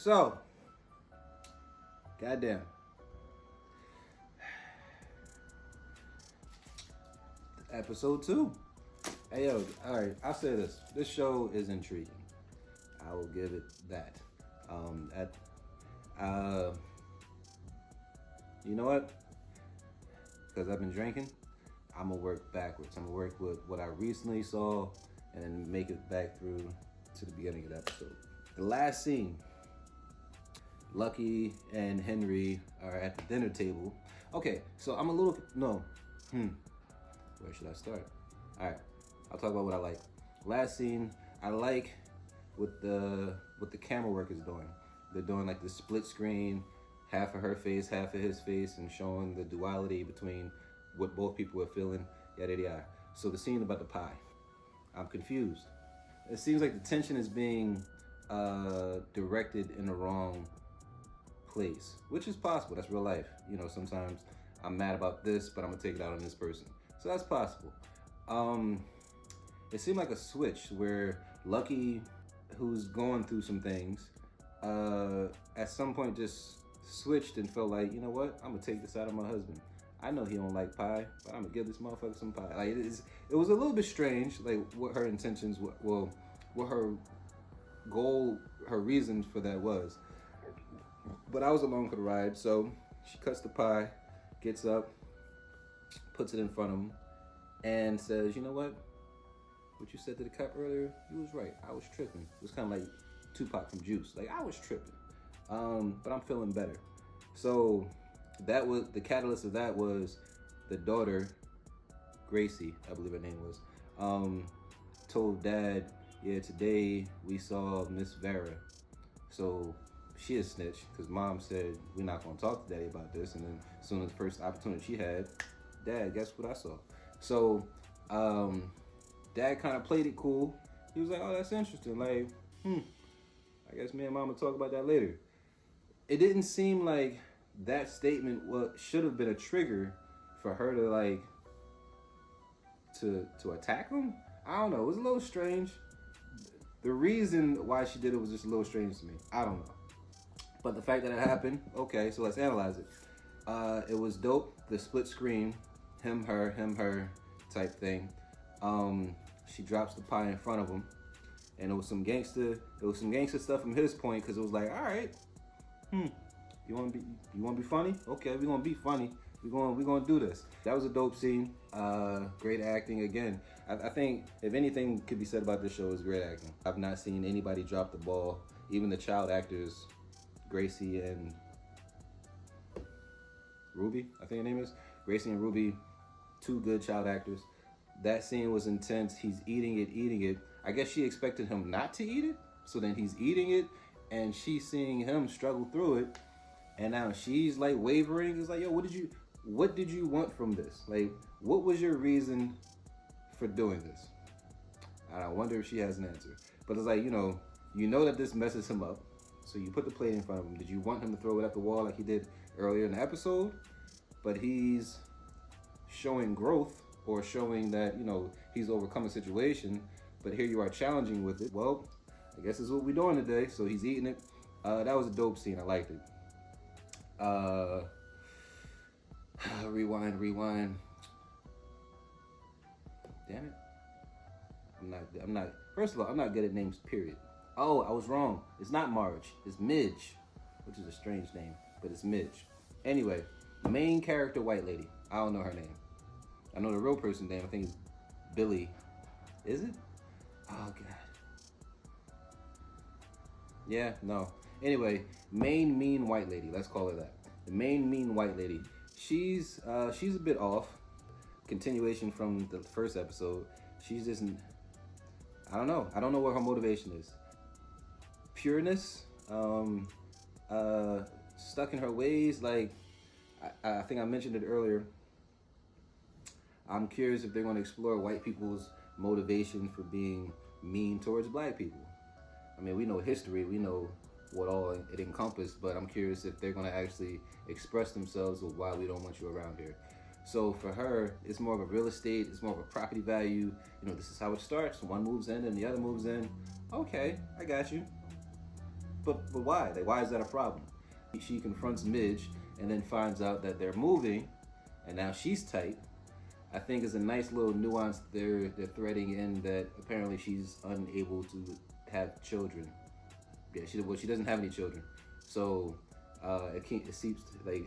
So, goddamn. Episode 2. Hey yo, alright, I'll say this. This show is intriguing. I will give it that. You know what? Because I've been drinking, I'm gonna work backwards. I'm gonna work with what I recently saw and then make it back through to the beginning of the episode. The last scene, Lucky and Henry are at the dinner table. Okay, so I'm a little, where should I start? All right, I'll talk about what I like. Last scene, I like what the camera work is doing. They're doing like the split screen, half of her face, half of his face, and showing the duality between what both people are feeling, yada yada. So the scene about the pie, I'm confused. It seems like the tension is being directed in the wrong place, which is possible. That's real life. You know, sometimes I'm mad about this, but I'm gonna take it out on this person. So that's possible. It seemed like a switch where Lucky, who's going through some things, at some point just switched and felt like, you know what, I'm gonna take this out of my husband. I know he don't like pie, but I'm gonna give this motherfucker some pie. Like it was a little bit strange, like what her intentions, what her goal, her reason for that was. But I was along for the ride, so she cuts the pie, gets up, puts it in front of him, and says, you know what you said to the cop earlier, you was right, I was tripping. It was kind of like Tupac from Juice, like I was tripping, but I'm feeling better. So that was, the catalyst of that was the daughter, Gracie, I believe her name was, told dad, yeah, today we saw Miss Vera. So she is snitched because mom said, we're not gonna talk to daddy about this. And then as soon as the first opportunity she had, dad, guess what I saw? So dad kind of played it cool. He was like, oh, that's interesting. Like, I guess me and mom will talk about that later. It didn't seem like that statement should have been a trigger for her to like, to attack him. I don't know, it was a little strange. The reason why she did it was just a little strange to me. I don't know. But the fact that it happened, okay, so let's analyze it. It was dope, the split screen, him, her type thing. She drops the pie in front of him. And it was some gangster stuff from his point, because it was like, all right, you want to be funny? Okay, we're gonna be funny. We're gonna do this. That was a dope scene. Great acting again. I think if anything could be said about this show, is great acting. I've not seen anybody drop the ball. Even the child actors, Gracie and Ruby, I think her name is Gracie and Ruby, two good child actors. That scene was intense. He's eating it. I guess she expected him not to eat it, so then he's eating it, and she's seeing him struggle through it, and now she's like wavering. It's like, yo, what did you want from this? Like, what was your reason for doing this? I wonder if she has an answer. But it's like, you know that this messes him up, so you put the plate in front of him. Did you want him to throw it at the wall like he did earlier in the episode? But he's showing growth, or showing that, he's overcome a situation, but here you are challenging with it. Well, I guess this is what we're doing today. So he's eating it. That was a dope scene. I liked it. Rewind. Damn it. I'm not, first of all, I'm not good at names, period. Oh, I was wrong. It's not Marge. It's Midge, which is a strange name, but it's Midge. Anyway, main character, white lady. I don't know her name. I know the real person name. I think it's Billy. Is it? Oh, God. Yeah, no. Anyway, main mean white lady. Let's call her that. The main mean white lady. She's a bit off. Continuation from the first episode. She's just, I don't know. I don't know what her motivation is. Pureness. Stuck in her ways. Like, I think I mentioned it earlier. I'm curious if they're going to explore white people's motivation for being mean towards black people. I mean, we know history, we know what all it encompassed, but I'm curious if they're going to actually express themselves with why we don't want you around here. So for her, it's more of a real estate, it's more of a property value. This is how it starts. One moves in and the other moves in. Okay, I got you. But why? Like, why is that a problem? She confronts Midge and then finds out that they're moving, and now she's tight. I think is a nice little nuance they're threading in that apparently she's unable to have children. Yeah, she doesn't have any children, so it seems like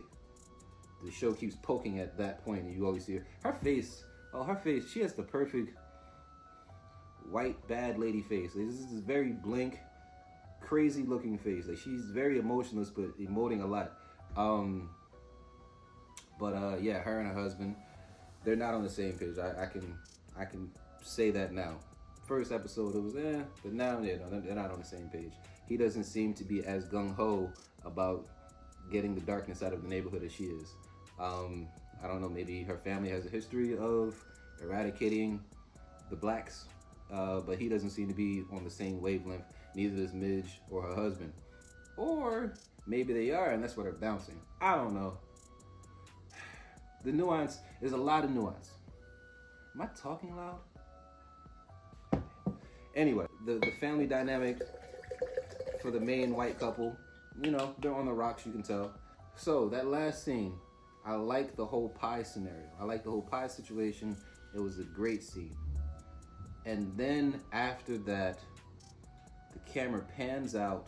the show keeps poking at that point, and you always see her face. Oh, her face! She has the perfect white bad lady face. This is very blank, crazy looking face. Like she's very emotionless but emoting a lot. Yeah, her and her husband, they're not on the same page. I can say that now. First episode it was but now they're not on the same page. He doesn't seem to be as gung ho about getting the darkness out of the neighborhood as she is. I don't know, maybe her family has a history of eradicating the blacks, but he doesn't seem to be on the same wavelength. Neither does Midge or her husband. Or maybe they are, and that's why they're bouncing. I don't know. The nuance, there's a lot of nuance. Am I talking loud? Anyway, the family dynamic for the main white couple, they're on the rocks, you can tell. So that last scene, I like the whole pie scenario. I like the whole pie situation. It was a great scene. And then after that, the camera pans out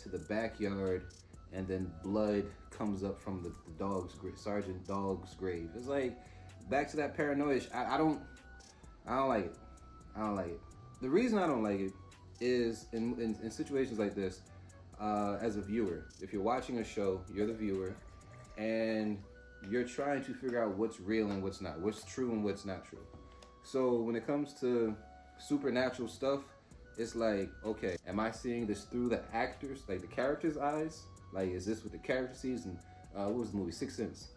to the backyard, and then blood comes up from the Sergeant Dog's grave. It's like back to that paranoia. I don't like it. I don't like it. The reason I don't like it is in situations like this, as a viewer, if you're watching a show, you're the viewer, and you're trying to figure out what's real and what's not, what's true and what's not true. So when it comes to supernatural stuff, it's like, okay, am I seeing this through the actors, like the characters' eyes? Like, is this what the character sees? And what was the movie, Sixth Sense?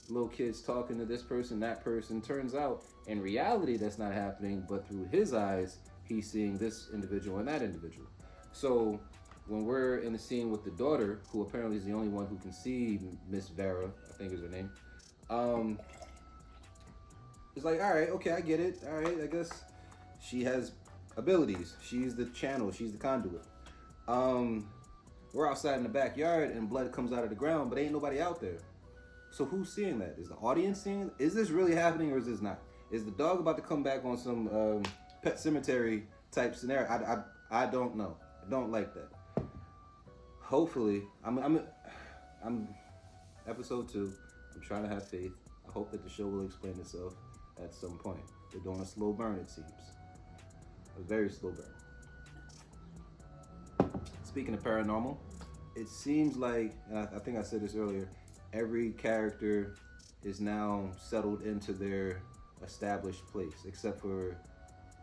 Little kids talking to this person, that person. Turns out, in reality, that's not happening, but through his eyes, he's seeing this individual and that individual. So when we're in the scene with the daughter, who apparently is the only one who can see Miss Vera, I think is her name, it's like, all right, okay, I get it. All right, I guess she has abilities. She's the channel. She's the conduit. We're outside in the backyard and blood comes out of the ground, but ain't nobody out there. So who's seeing that? Is the audience seeing it? Is this really happening or is this not? Is the dog about to come back on some Pet Cemetery type scenario? I don't know. I don't like that. Hopefully, I'm episode 2. I'm trying to have faith. I hope that the show will explain itself at some point. They're doing a slow burn, it seems. A very slow burn. Speaking of paranormal, it seems like, and I think I said this earlier, every character is now settled into their established place, except for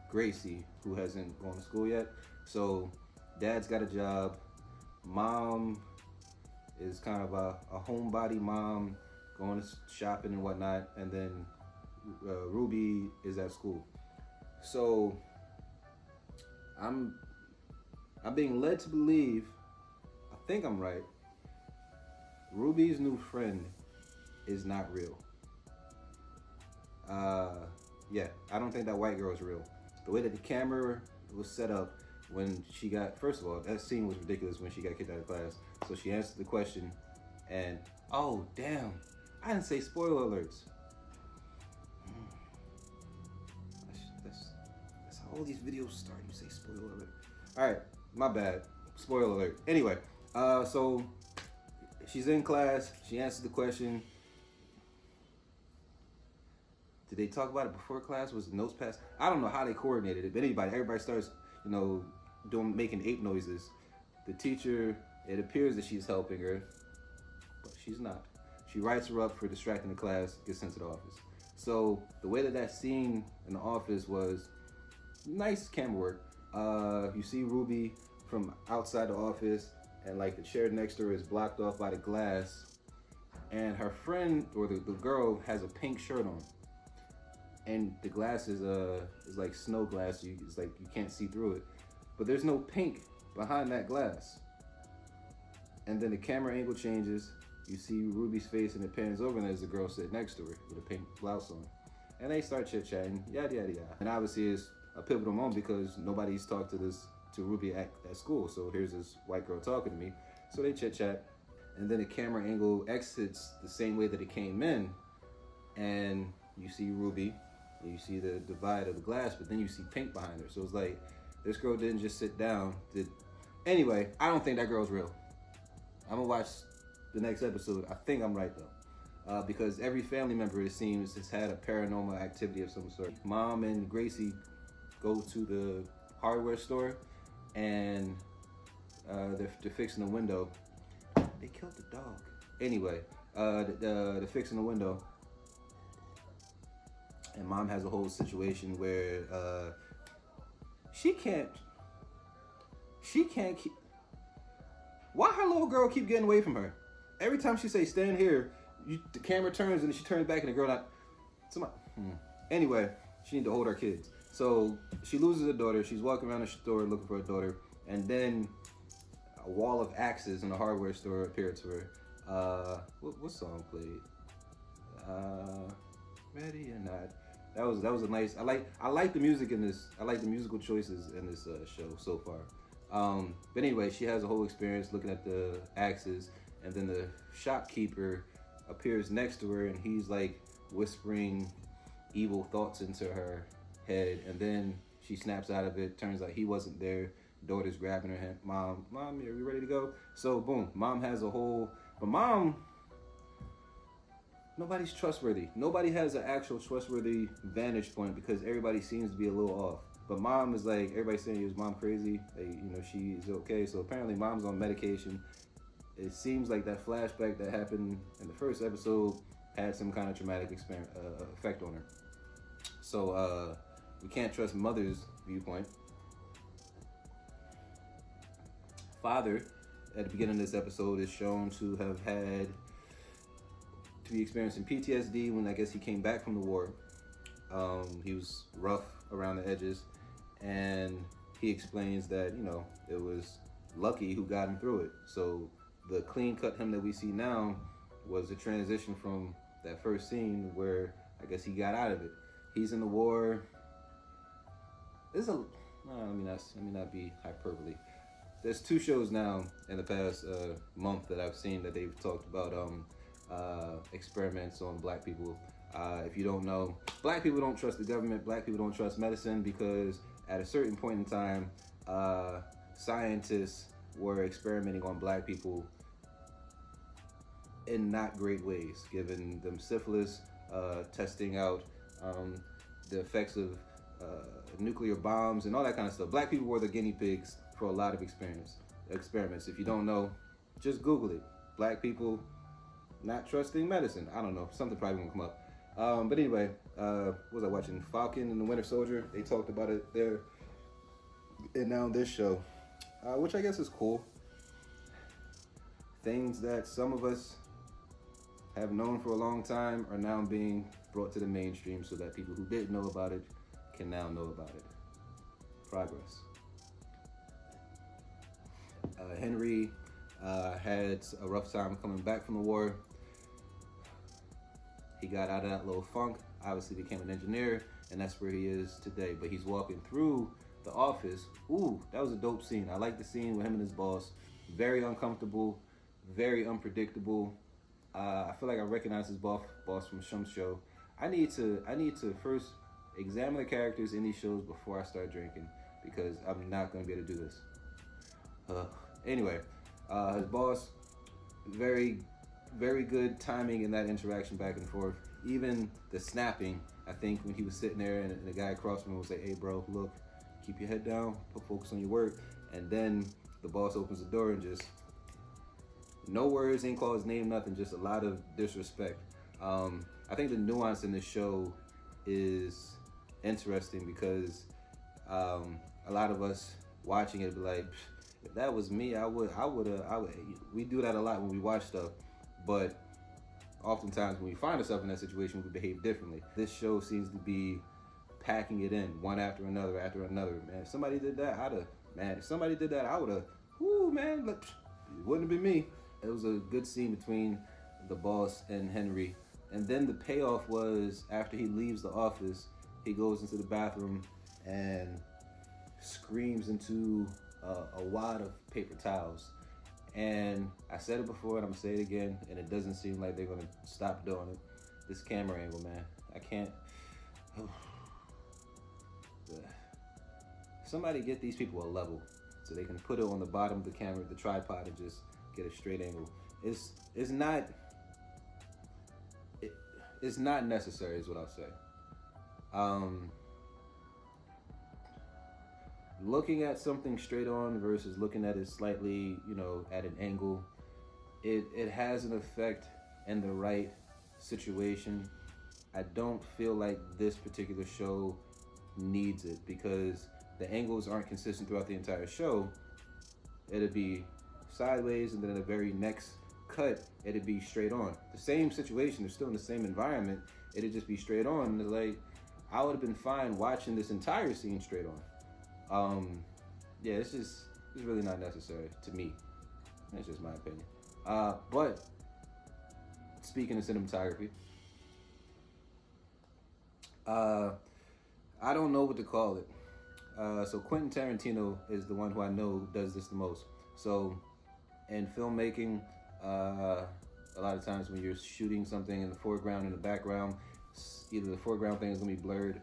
Gracie, who hasn't gone to school yet. So dad's got a job. Mom is kind of a homebody mom, going to shopping and whatnot. And then Ruby is at school. So I'm being led to believe, I think I'm right, Ruby's new friend is not real. Yeah, I don't think that white girl is real. The way that the camera was set up when she got, first of all, that scene was ridiculous when she got kicked out of class. So she answered the question and, oh, damn, I didn't say spoiler alerts. That's how all these videos start. You say spoiler alert. All right, my bad. Spoiler alert. Anyway, so she's in class. She answered the question. Did they talk about it before class? Was the notes passed? I don't know how they coordinated it, but everybody starts, making ape noises. The teacher, it appears that she's helping her, but she's not. She writes her up for distracting the class, gets sent to the office. So the way that scene in the office was nice camera work. You see Ruby from outside the office, and like the chair next to her is blocked off by the glass, and her friend or the girl has a pink shirt on, and the glass is like snow glass. It's like you can't see through it, but there's no pink behind that glass. And then the camera angle changes. You see Ruby's face, and it pans over, and there's a girl sitting next to her with a pink blouse on, and they start chit chatting, yada yada yada. And obviously it's a pivotal moment because nobody's talked to this to Ruby at school. So here's this white girl talking to me. So they chit chat, and then the camera angle exits the same way that it came in, and you see Ruby, and you see the divide of the glass, but then you see pink behind her. So it's like this girl didn't just sit down. Anyway, I don't think that girl's real. I'm gonna watch the next episode. I think I'm right though, because every family member, it seems, has had a paranormal activity of some sort. Mom and Gracie go to the hardware store, and they're fixing the window. They killed the dog. Anyway, they're fixing the window, and Mom has a whole situation where she can't keep. Why her little girl keep getting away from her? Every time she say stand here, the camera turns and she turns back and the girl not. Anyway, she need to hold her kids. So she loses her daughter. She's walking around the store looking for her daughter, and then a wall of axes in the hardware store appeared to her. What song played? Ready or Not. That was a nice. I like the music in this. I like the musical choices in this show so far. But anyway, she has a whole experience looking at the axes, and then the shopkeeper appears next to her, and he's like whispering evil thoughts into her head, and then she snaps out of it. Turns out he wasn't there. Daughter's grabbing her hand. Mom, are we ready to go? So boom, Mom has a whole. But Mom, nobody's trustworthy. Nobody has an actual trustworthy vantage point because everybody seems to be a little off. But Mom is like, everybody's saying, is Mom crazy? Like, she is okay. So apparently Mom's on medication. It seems like that flashback that happened in the first episode had some kind of traumatic effect on her. So we can't trust Mother's viewpoint. Father, at the beginning of this episode, is shown to be experiencing PTSD when I guess he came back from the war. He was rough around the edges. And he explains that, it was Lucky who got him through it. So the clean cut him that we see now was a transition from that first scene where I guess he got out of it. He's in the war. Let me not be hyperbole. There's 2 shows now in the past month that I've seen that they've talked about experiments on black people. If you don't know, black people don't trust the government. Black people don't trust medicine because at a certain point in time, scientists were experimenting on black people in not great ways, giving them syphilis, testing out the effects of nuclear bombs and all that kind of stuff. Black people were the guinea pigs for a lot of experiments. If you don't know, just Google it. Black people not trusting medicine. I don't know. Something probably won't come up. But anyway, what was I watching? Falcon and the Winter Soldier. They talked about it there. And now this show, which I guess is cool. Things that some of us have known for a long time are now being brought to the mainstream so that people who didn't know about it can now know about it. Progress. Henry had a rough time coming back from the war. He got out of that little funk, obviously became an engineer, and that's where he is today. But he's walking through the office. Ooh, that was a dope scene. I like the scene with him and his boss. Very uncomfortable, very unpredictable. I feel like I recognize his boss from some show. I need to first examine the characters in these shows before I start drinking because I'm not going to be able to do this. Anyway, his boss, very, very good timing in that interaction back and forth. Even the snapping, I think, when he was sitting there and the guy across from him was like, hey, bro, look, keep your head down, focus on your work. And then the boss opens the door and just, no words, ain't call his name, nothing, just a lot of disrespect. I think the nuance in this show is interesting because a lot of us watching it be like, if that was me, I would. We do that a lot when we watch stuff, but oftentimes when we find ourselves in that situation, we behave differently. This show seems to be packing it in one after another. Man, if somebody did that, I would have. Whoo, man, look, it wouldn't have been me. It was a good scene between the boss and Henry. And then the payoff was after he leaves the office, he goes into the bathroom and screams into a wad of paper towels. And I said it before and I'm gonna say it again, and it doesn't seem like they're gonna stop doing it. This camera angle, man. I can't. Somebody get these people a level so they can put it on the bottom of the camera, the tripod, and just get a straight angle. It's not necessary, is what I'll say. Looking at something straight on versus looking at it slightly, at an angle, it has an effect in the right situation. I don't feel like this particular show needs it because the angles aren't consistent throughout the entire show. It'd be sideways, and then the very next cut, it'd be straight on. The same situation, they're still in the same environment, it'd just be straight on. And it's like, I would have been fine watching this entire scene straight on. Yeah, it's really not necessary to me. That's just my opinion. But speaking of cinematography, I don't know what to call it. So Quentin Tarantino is the one who I know does this the most. So in filmmaking, a lot of times when you're shooting something in the foreground and the background, either the foreground thing is going to be blurred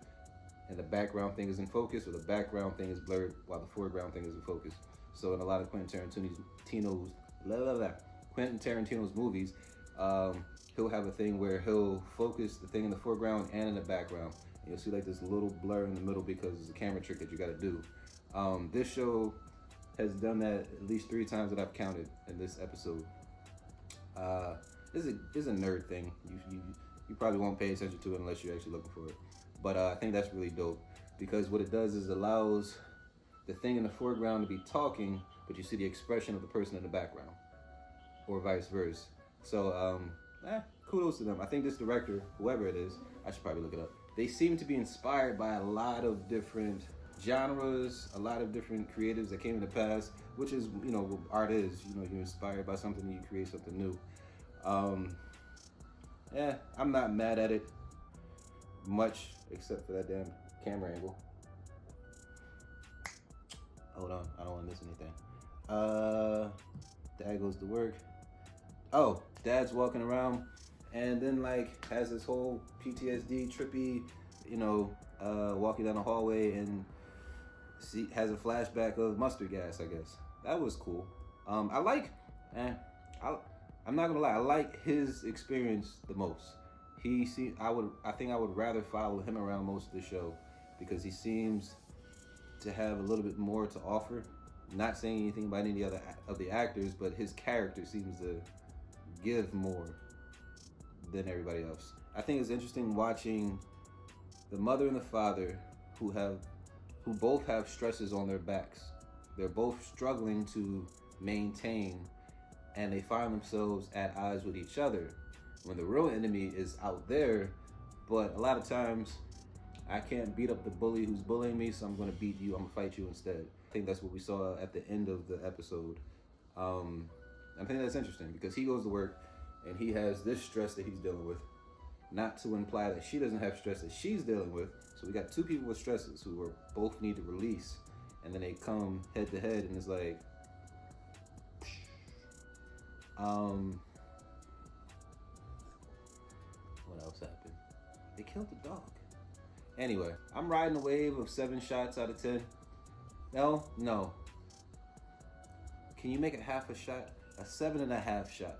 and the background thing is in focus, or the background thing is blurred while the foreground thing is in focus. So in a lot of Quentin Tarantino's movies, he'll have a thing where he'll focus the thing in the foreground and in the background. You'll see like this little blur in the middle because it's a camera trick that you got to do. This show has done that at least 3 times that I've counted in this episode. It's a nerd thing. You probably won't pay attention to it unless you're actually looking for it. But I think that's really dope because what it does is allows the thing in the foreground to be talking, but you see the expression of the person in the background, or vice versa. So kudos to them. I think this director, whoever it is, I should probably look it up. They seem to be inspired by a lot of different genres, a lot of different creatives that came in the past, which is, what art is. You're inspired by something, you create something new. Yeah, I'm not mad at it much, except for that damn camera angle. Hold on, I don't want to miss anything. Dad goes to work. Oh, Dad's walking around and then has this whole PTSD trippy, walking down the hallway and has a flashback of mustard gas, I guess. That was cool. I'm not gonna lie, I like his experience the most. I think I would rather follow him around most of the show because he seems to have a little bit more to offer. Not saying anything about any other of the actors, but his character seems to give more than everybody else. I think it's interesting watching the mother and the father who both have stresses on their backs. They're both struggling to maintain, and they find themselves at odds with each other when the real enemy is out there. But a lot of times, I can't beat up the bully who's bullying me, so I'm going to beat you. I'm going to fight you instead. I think that's what we saw at the end of the episode. I think that's interesting because he goes to work and he has this stress that he's dealing with. Not to imply that she doesn't have stress that she's dealing with. So we got 2 people with stresses who both need to release, and then they come head to head, and it's like, what else happened? They killed the dog. Anyway, I'm riding a wave of 7 shots out of 10. No. Can you make it half a shot? A 7.5 shot.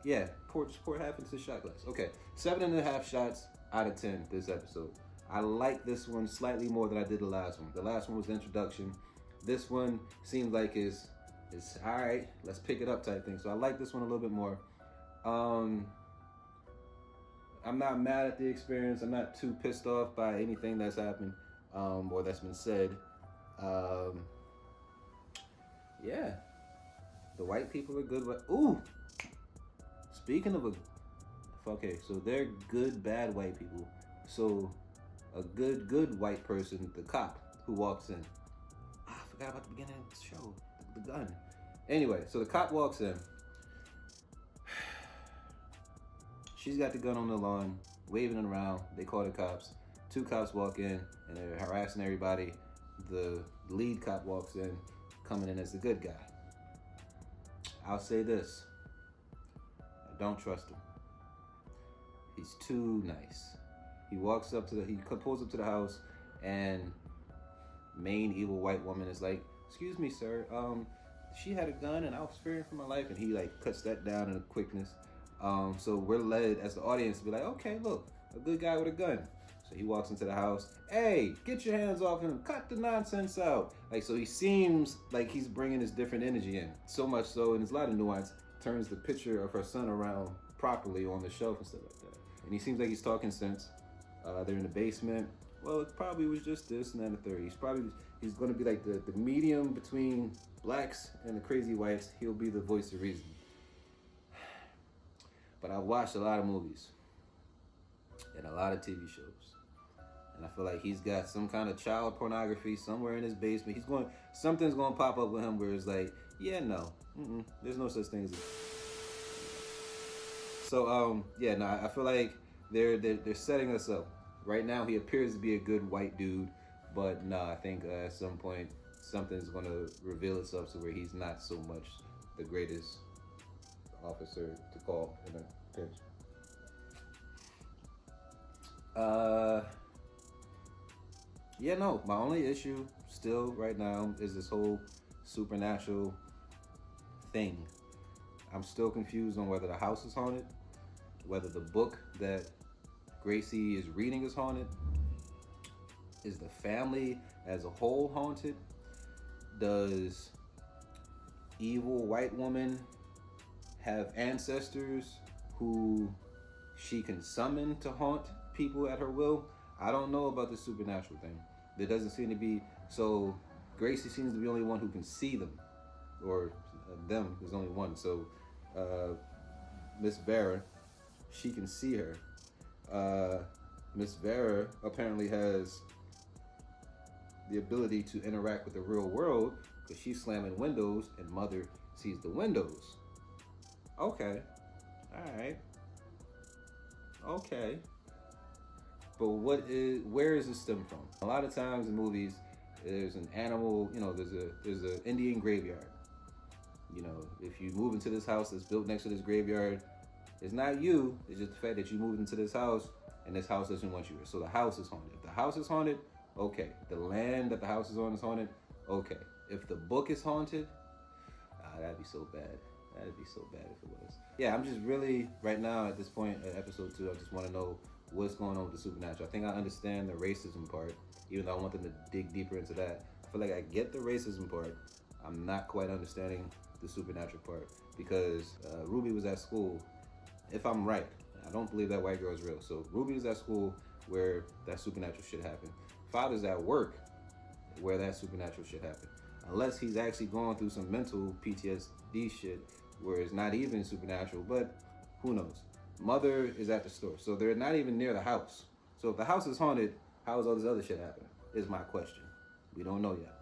Yeah, just pour half into the shot glass. Okay, 7.5 shots out of 10 this episode. I like this one slightly more than I did the last one. The last one was the introduction. This one seems like it's all right, let's pick it up type thing. So I like this one a little bit more. I'm not mad at the experience. I'm not too pissed off by anything that's happened or that's been said. Yeah, the white people are good. Ooh, speaking of okay, so they're good, bad white people. So a good white person, the cop who walks in. I forgot about the beginning of the show, the gun. Anyway, so the cop walks in. She's got the gun on the lawn, waving it around. They call the cops. 2 cops walk in and they're harassing everybody. The lead cop walks in. coming in as the good guy. I'll say this. I don't trust him. He's too nice. He pulls up to the house, and main evil white woman is like, "Excuse me, sir. She had a gun, and I was fearing for my life." And he like cuts that down in a quickness. So we're led as the audience to be like, "Okay, look, a good guy with a gun." So he walks into the house. "Hey, get your hands off him! Cut the nonsense out!" Like, so he seems like he's bringing this different energy in. So much so, and there's a lot of nuance. Turns the picture of her son around properly on the shelf and stuff like that. And he seems like he's talking sense. They're in the basement. Well, it probably was just this and that and the third. He's going to be like the medium between blacks and the crazy whites. He'll be the voice of reason. But I've watched a lot of movies and a lot of TV shows, and I feel like he's got some kind of child pornography somewhere in his basement. Something's going to pop up with him where it's like, yeah, no, there's no such thing as. So I feel like they're setting us up. Right now, he appears to be a good white dude, but no, I think at some point something's going to reveal itself to where he's not so much the greatest officer to call in a pinch. My only issue still right now is this whole supernatural thing. I'm still confused on whether the house is haunted, whether the book that Gracie is reading is haunted. Is the family as a whole haunted? Does evil white woman have ancestors who she can summon to haunt people at her will? I don't know about the supernatural thing. There doesn't seem to be. So Gracie seems to be the only one who can see them, or them. There's only one. So Miss Vera, she can see her. Miss Vera apparently has the ability to interact with the real world because she's slamming windows and Mother sees the windows. Okay. All right. Okay. But where is this stem from? A lot of times in movies, there's an animal, there's an Indian graveyard. If you move into this house that's built next to this graveyard, it's not you, it's just the fact that you moved into this house and this house doesn't want you here. So the house is haunted. If the house is haunted, okay. The land that the house is on is haunted, okay. If the book is haunted, that'd be so bad. That'd be so bad if it was. Yeah, I'm just really, right now at this point at episode 2, I just want to know what's going on with the supernatural. I think I understand the racism part, even though I want them to dig deeper into that. I feel like I get the racism part. I'm not quite understanding the supernatural part because Ruby was at school. If I'm right, I don't believe that white girl is real. So Ruby was at school where that supernatural shit happened. Father's at work where that supernatural shit happened. Unless he's actually going through some mental PTSD shit where it's not even supernatural, but who knows? Mother is at the store, so they're not even near the house. So if the house is haunted, how is all this other shit happening? Is my question. We don't know yet.